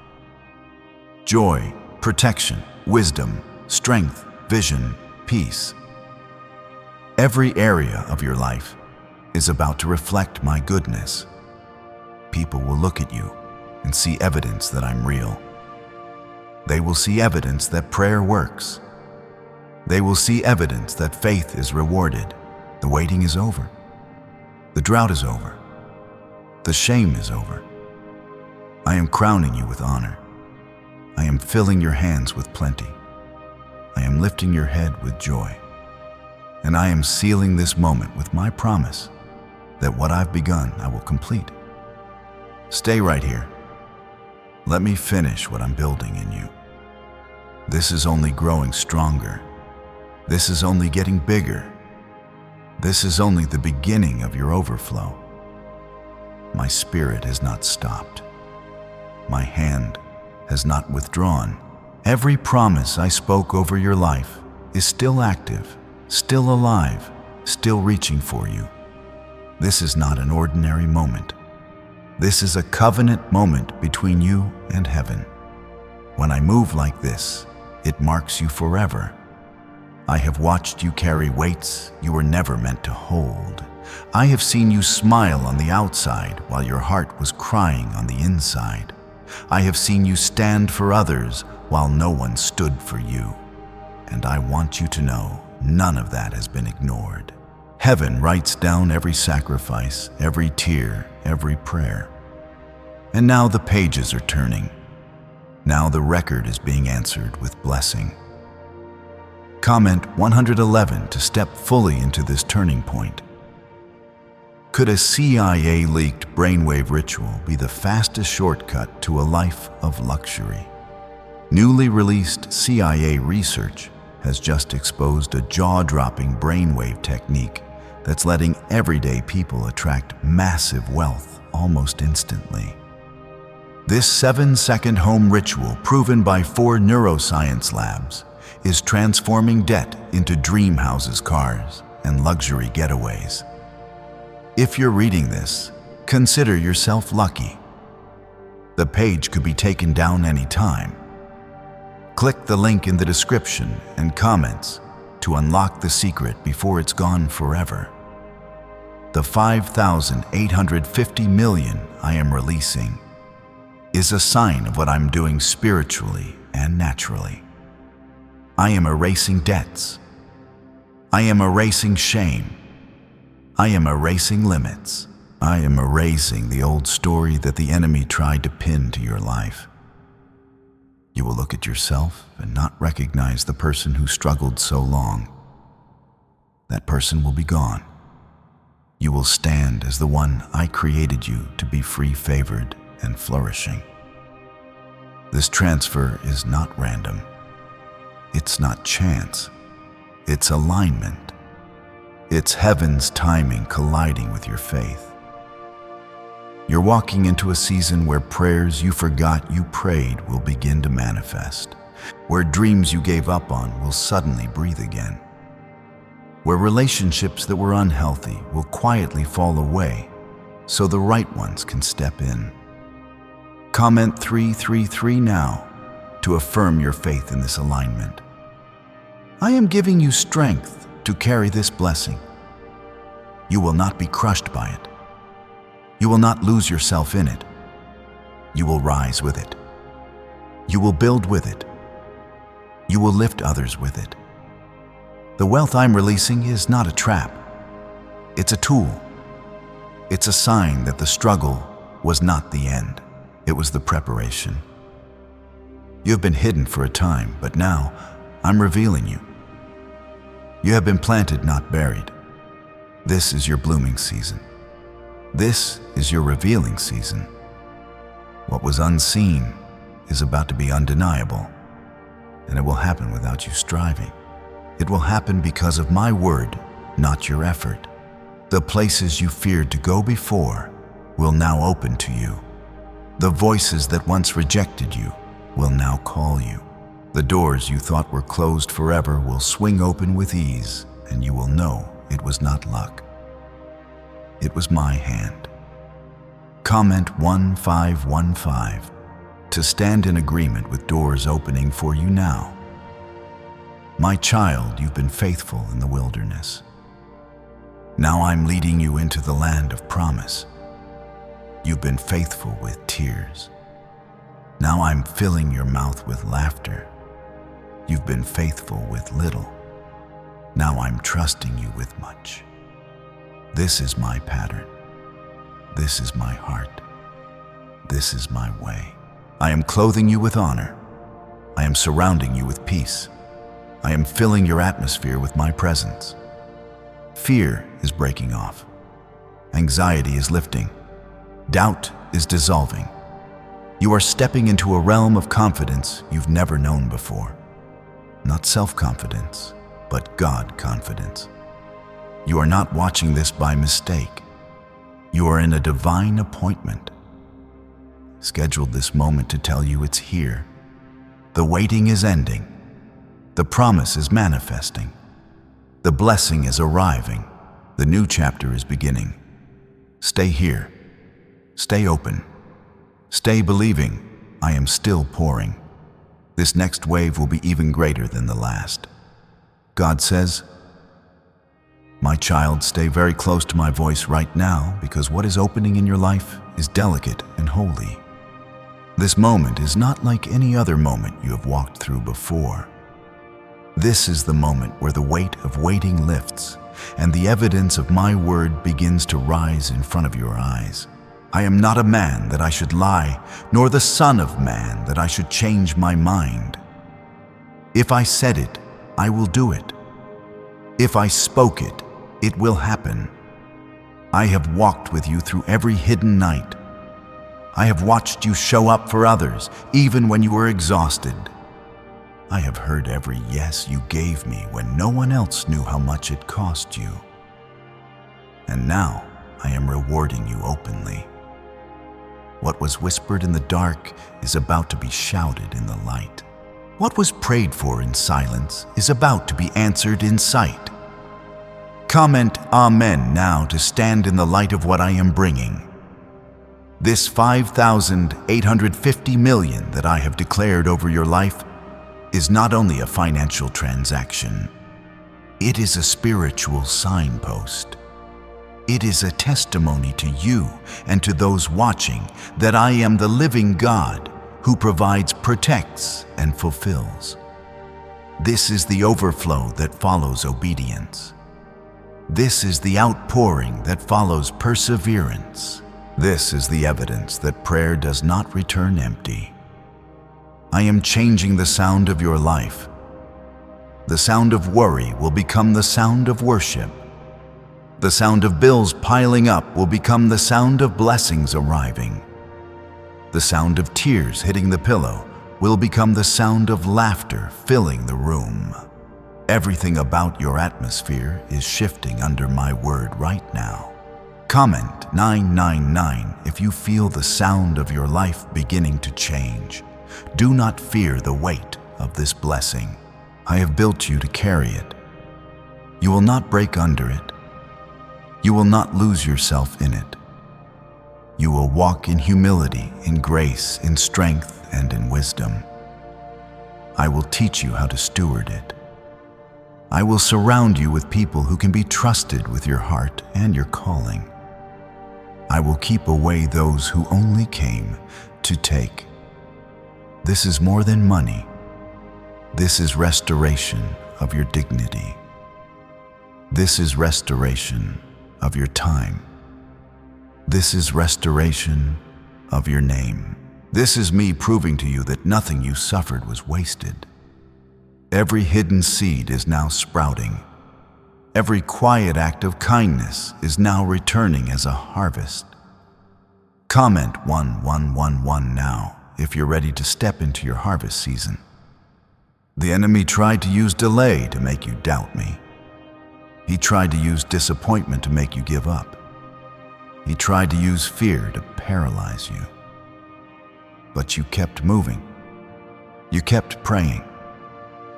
Speaker 1: Joy, protection, wisdom, strength, vision, peace. Every area of your life is about to reflect my goodness. People will look at you and see evidence that I'm real. They will see evidence that prayer works. They will see evidence that faith is rewarded. The waiting is over. The drought is over. The shame is over. I am crowning you with honor. I am filling your hands with plenty. I am lifting your head with joy. And I am sealing this moment with my promise that what I've begun I will complete. Stay right here. Let me finish what I'm building in you. This is only growing stronger. This is only getting bigger. This is only the beginning of your overflow. My spirit has not stopped. My hand has not withdrawn. Every promise I spoke over your life is still active, still alive, still reaching for you. This is not an ordinary moment. This is a covenant moment between you and heaven. When I move like this, it marks you forever. I have watched you carry weights you were never meant to hold. I have seen you smile on the outside while your heart was crying on the inside. I have seen you stand for others while no one stood for you. And I want you to know none of that has been ignored. Heaven writes down every sacrifice, every tear, every prayer. And now the pages are turning. Now the record is being answered with blessing. Comment 111 to step fully into this turning point. Could a CIA-leaked brainwave ritual be the fastest shortcut to a life of luxury? Newly released CIA research has just exposed a jaw-dropping brainwave technique that's letting everyday people attract massive wealth almost instantly. This 7-second home ritual, proven by 4 neuroscience labs, is transforming debt into dream houses, cars, and luxury getaways. If you're reading this, consider yourself lucky. The page could be taken down anytime. Click the link in the description and comments to unlock the secret before it's gone forever. The 5,850 million I am releasing is a sign of what I'm doing spiritually and naturally. I am erasing debts. I am erasing shame. I am erasing limits. I am erasing the old story that the enemy tried to pin to your life. You will look at yourself and not recognize the person who struggled so long. That person will be gone. You will stand as the one I created you to be free, favored, and flourishing. This transfer is not random. It's not chance. It's alignment. It's heaven's timing colliding with your faith. You're walking into a season where prayers you forgot you prayed will begin to manifest, where dreams you gave up on will suddenly breathe again, where relationships that were unhealthy will quietly fall away so the right ones can step in. Comment 333 now to affirm your faith in this alignment. I am giving you strength to carry this blessing. You will not be crushed by it. You will not lose yourself in it. You will rise with it. You will build with it. You will lift others with it. The wealth I'm releasing is not a trap. It's a tool. It's a sign that the struggle was not the end. It was the preparation. You have been hidden for a time, but now I'm revealing you. You have been planted, not buried. This is your blooming season. This is your revealing season. What was unseen is about to be undeniable, and it will happen without you striving. It will happen because of my word, not your effort. The places you feared to go before will now open to you. The voices that once rejected you will now call you. The doors you thought were closed forever will swing open with ease, and you will know it was not luck. It was my hand. Comment 1515 to stand in agreement with doors opening for you now. My child, you've been faithful in the wilderness. Now I'm leading you into the land of promise. You've been faithful with tears. Now I'm filling your mouth with laughter. You've been faithful with little. Now I'm trusting you with much. This is my pattern. This is my heart. This is my way. I am clothing you with honor. I am surrounding you with peace. I am filling your atmosphere with my presence. Fear is breaking off. Anxiety is lifting. Doubt is dissolving. You are stepping into a realm of confidence you've never known before. Not self-confidence, but God-confidence. You are not watching this by mistake. You are in a divine appointment. Scheduled this moment to tell you it's here. The waiting is ending. The promise is manifesting. The blessing is arriving. The new chapter is beginning. Stay here. Stay open. Stay believing. I am still pouring. This next wave will be even greater than the last. God says, "My child, stay very close to my voice right now, because what is opening in your life is delicate and holy. This moment is not like any other moment you have walked through before. This is the moment where the weight of waiting lifts, and the evidence of my word begins to rise in front of your eyes. I am not a man that I should lie, nor the son of man that I should change my mind. If I said it, I will do it. If I spoke it, it will happen. I have walked with you through every hidden night. I have watched you show up for others, even when you were exhausted. I have heard every yes you gave me when no one else knew how much it cost you. And now I am rewarding you openly. What was whispered in the dark is about to be shouted in the light. What was prayed for in silence is about to be answered in sight. Comment Amen now to stand in the light of what I am bringing. This 5,850 million that I have declared over your life is not only a financial transaction. It is a spiritual signpost. It is a testimony to you and to those watching that I am the living God who provides, protects, and fulfills. This is the overflow that follows obedience. This is the outpouring that follows perseverance. This is the evidence that prayer does not return empty. I am changing the sound of your life. The sound of worry will become the sound of worship. The sound of bills piling up will become the sound of blessings arriving. The sound of tears hitting the pillow will become the sound of laughter filling the room. Everything about your atmosphere is shifting under my word right now. Comment 999 if you feel the sound of your life beginning to change. Do not fear the weight of this blessing. I have built you to carry it. You will not break under it. You will not lose yourself in it. You will walk in humility, in grace, in strength, and in wisdom. I will teach you how to steward it. I will surround you with people who can be trusted with your heart and your calling. I will keep away those who only came to take. This is more than money. This is restoration of your dignity. This is restoration of your time. This is restoration of your name. This is me proving to you that nothing you suffered was wasted. Every hidden seed is now sprouting. Every quiet act of kindness is now returning as a harvest. Comment 1111 now if you're ready to step into your harvest season. The enemy tried to use delay to make you doubt me. He tried to use disappointment to make you give up. He tried to use fear to paralyze you. But you kept moving. You kept praying.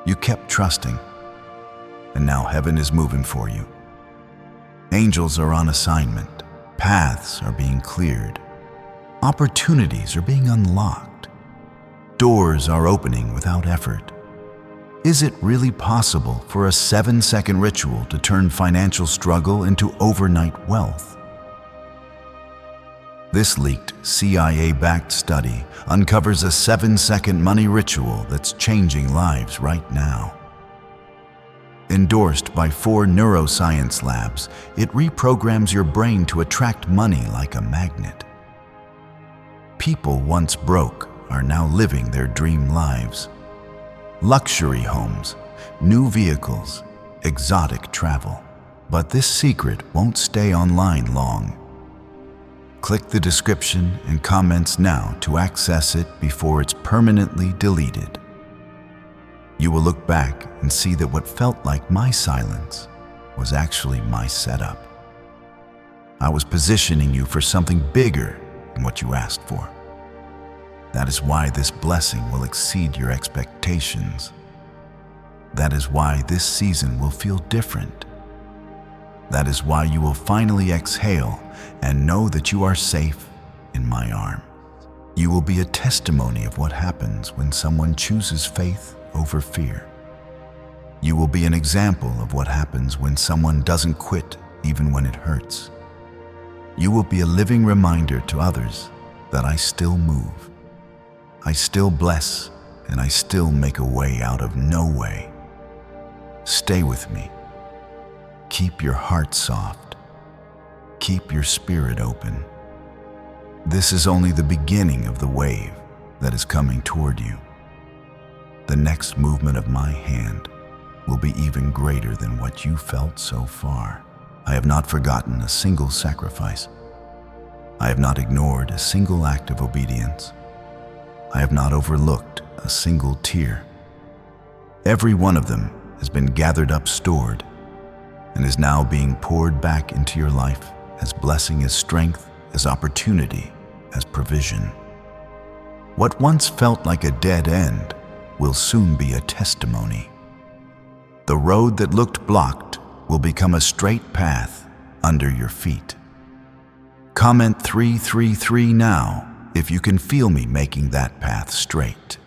Speaker 1: You kept trusting. And now heaven is moving for you. Angels are on assignment. Paths are being cleared. Opportunities are being unlocked. Doors are opening without effort. Is it really possible for a 7-second ritual to turn financial struggle into overnight wealth? This leaked CIA-backed study uncovers a 7-second money ritual that's changing lives right now. Endorsed by 4 neuroscience labs, it reprograms your brain to attract money like a magnet. People once broke are now living their dream lives. Luxury homes, new vehicles, exotic travel. But this secret won't stay online long. Click the description and comments now to access it before it's permanently deleted. You will look back and see that what felt like my silence was actually my setup. I was positioning you for something bigger than what you asked for. That is why this blessing will exceed your expectations. That is why this season will feel different. That is why you will finally exhale and know that you are safe in my arms. You will be a testimony of what happens when someone chooses faith over fear. You will be an example of what happens when someone doesn't quit even when it hurts. You will be a living reminder to others that I still move. I still bless, and I still make a way out of no way. Stay with me. Keep your heart soft. Keep your spirit open. This is only the beginning of the wave that is coming toward you. The next movement of my hand will be even greater than what you felt so far. I have not forgotten a single sacrifice. I have not ignored a single act of obedience. I have not overlooked a single tear. Every one of them has been gathered up, stored, and is now being poured back into your life as blessing, as strength, as opportunity, as provision. What once felt like a dead end will soon be a testimony. The road that looked blocked will become a straight path under your feet. Comment 333 now if you can feel me making that path straight.